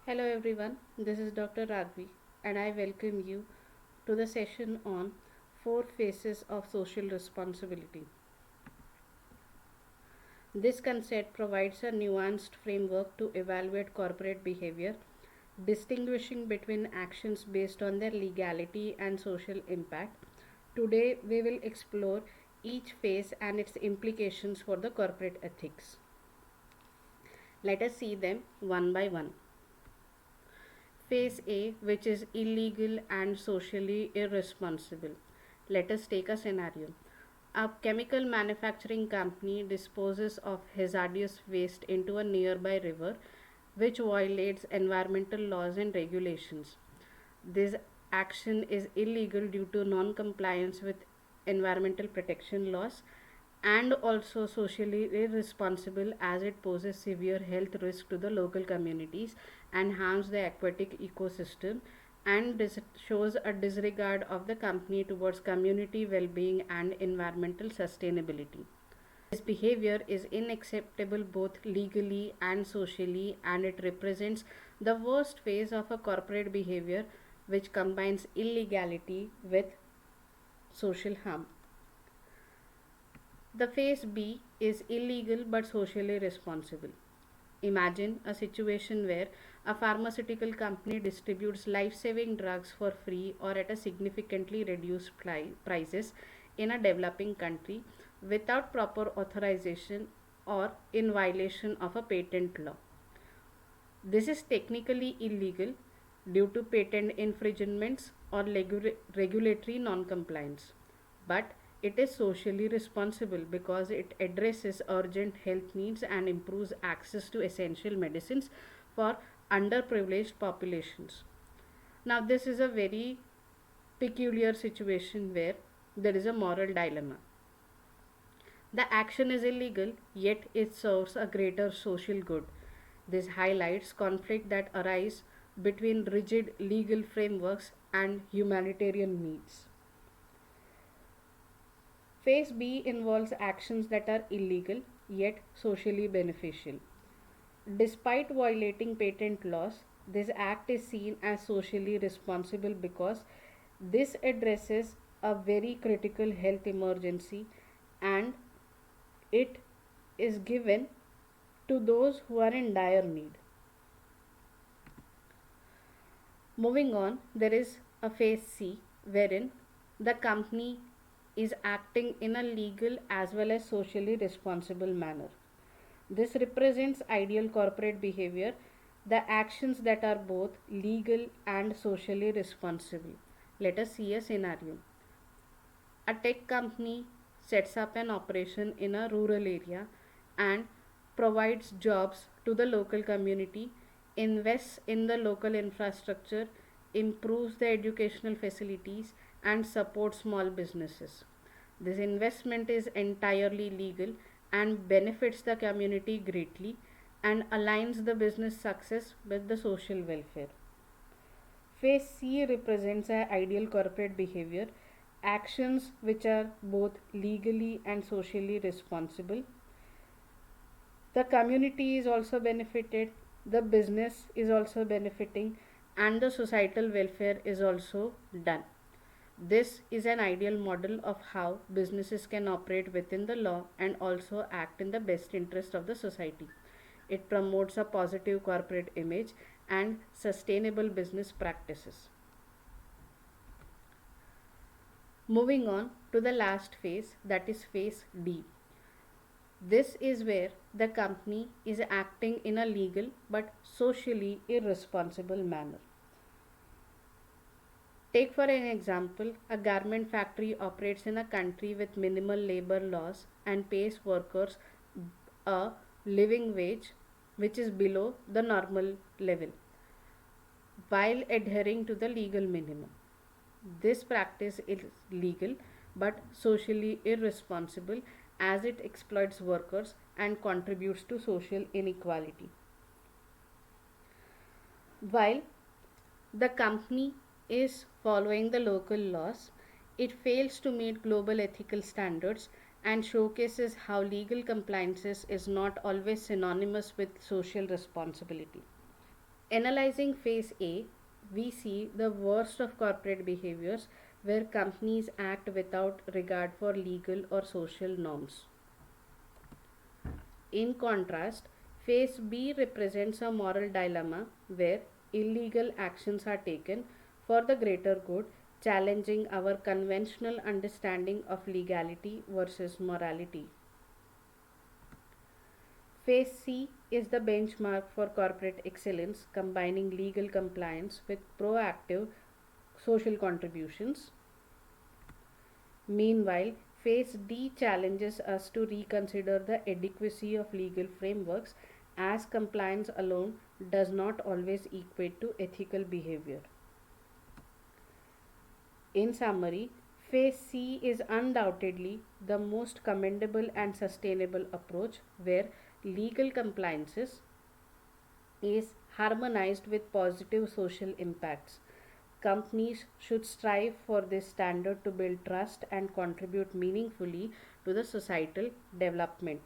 Hello everyone, this is Dr. Ragvi and I welcome you to the session on 4 phases of social responsibility. This concept provides a nuanced framework to evaluate corporate behavior, distinguishing between actions based on their legality and social impact. Today we will explore each phase and its implications for the corporate ethics. Let us see them one by one. Phase A, which is illegal and socially irresponsible. Let us take a scenario. A chemical manufacturing company disposes of hazardous waste into a nearby river, which violates environmental laws and regulations. This action is illegal due to non compliance with environmental protection laws and also socially irresponsible as it poses severe health risk to the local communities and harms the aquatic ecosystem and shows a disregard of the company towards community well-being and environmental sustainability. This behavior is unacceptable both legally and socially, and it represents the worst phase of a corporate behavior which combines illegality with social harm. The phase B is illegal but socially responsible. Imagine a situation where a pharmaceutical company distributes life saving drugs for free or at a significantly reduced prices in a developing country without proper authorization or in violation of a patent law. This is technically illegal due to patent infringements or regulatory non-compliance, but it is socially responsible because it addresses urgent health needs and improves access to essential medicines for underprivileged populations. Now, this is a very peculiar situation where there is a moral dilemma. The action is illegal, yet it serves a greater social good. This highlights conflict that arise between rigid legal frameworks and humanitarian needs. Phase B involves actions that are illegal yet socially beneficial. Despite violating patent laws, this act is seen as socially responsible because this addresses a very critical health emergency and it is given to those who are in dire need. Moving on, there is a phase C wherein the company is acting in a legal as well as socially responsible manner. This represents ideal corporate behavior, the actions that are both legal and socially responsible. Let us see a scenario. A tech company sets up an operation in a rural area and provides jobs to the local community, invests in the local infrastructure, improves the educational facilities, and supports small businesses. This investment is entirely legal and benefits the community greatly and aligns the business success with the social welfare. Phase C represents an ideal corporate behavior, actions which are both legally and socially responsible. The community is also benefited, the business is also benefiting, and the societal welfare is also done. This is an ideal model of how businesses can operate within the law and also act in the best interest of the society. It promotes a positive corporate image and sustainable business practices. Moving on to the last phase, that is phase D. This is where the company is acting in a legal but socially irresponsible manner. Take for an example, a garment factory operates in a country with minimal labor laws and pays workers a living wage which is below the normal level while adhering to the legal minimum. This practice is legal but socially irresponsible as it exploits workers and contributes to social inequality. While the company is following the local laws, it fails to meet global ethical standards and showcases how legal compliances is not always synonymous with social responsibility. Analyzing phase A, we see the worst of corporate behaviors where companies act without regard for legal or social norms. In contrast, phase B represents a moral dilemma where illegal actions are taken for the greater good, challenging our conventional understanding of legality versus morality. Phase C is the benchmark for corporate excellence, combining legal compliance with proactive social contributions. Meanwhile, Phase D challenges us to reconsider the adequacy of legal frameworks as compliance alone does not always equate to ethical behavior. In summary, Phase C is undoubtedly the most commendable and sustainable approach where legal compliances is harmonized with positive social impacts. Companies should strive for this standard to build trust and contribute meaningfully to the societal development.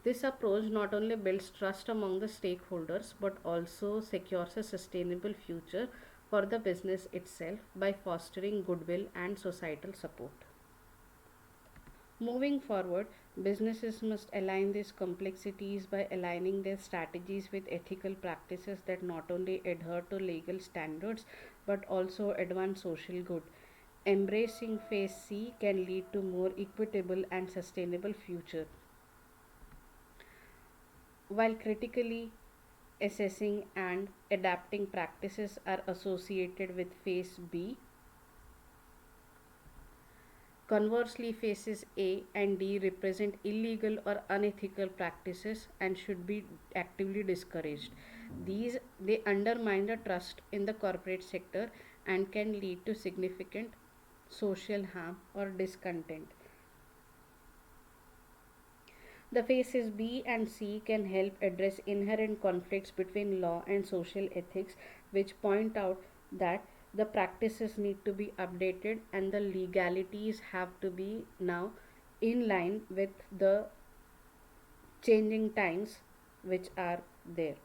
This approach not only builds trust among the stakeholders but also secures a sustainable future for the business itself by fostering goodwill and societal support. Moving forward, businesses must align these complexities by aligning their strategies with ethical practices that not only adhere to legal standards but also advance social good. Embracing phase C can lead to more equitable and sustainable future, while critically assessing and adapting practices are associated with phase B. Conversely, phases A and D represent illegal or unethical practices and should be actively discouraged. These they undermine the trust in the corporate sector and can lead to significant social harm or discontent. The phases B and C can help address inherent conflicts between law and social ethics, which point out that the practices need to be updated and the legalities have to be now in line with the changing times which are there.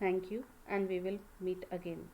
Thank you, and we will meet again.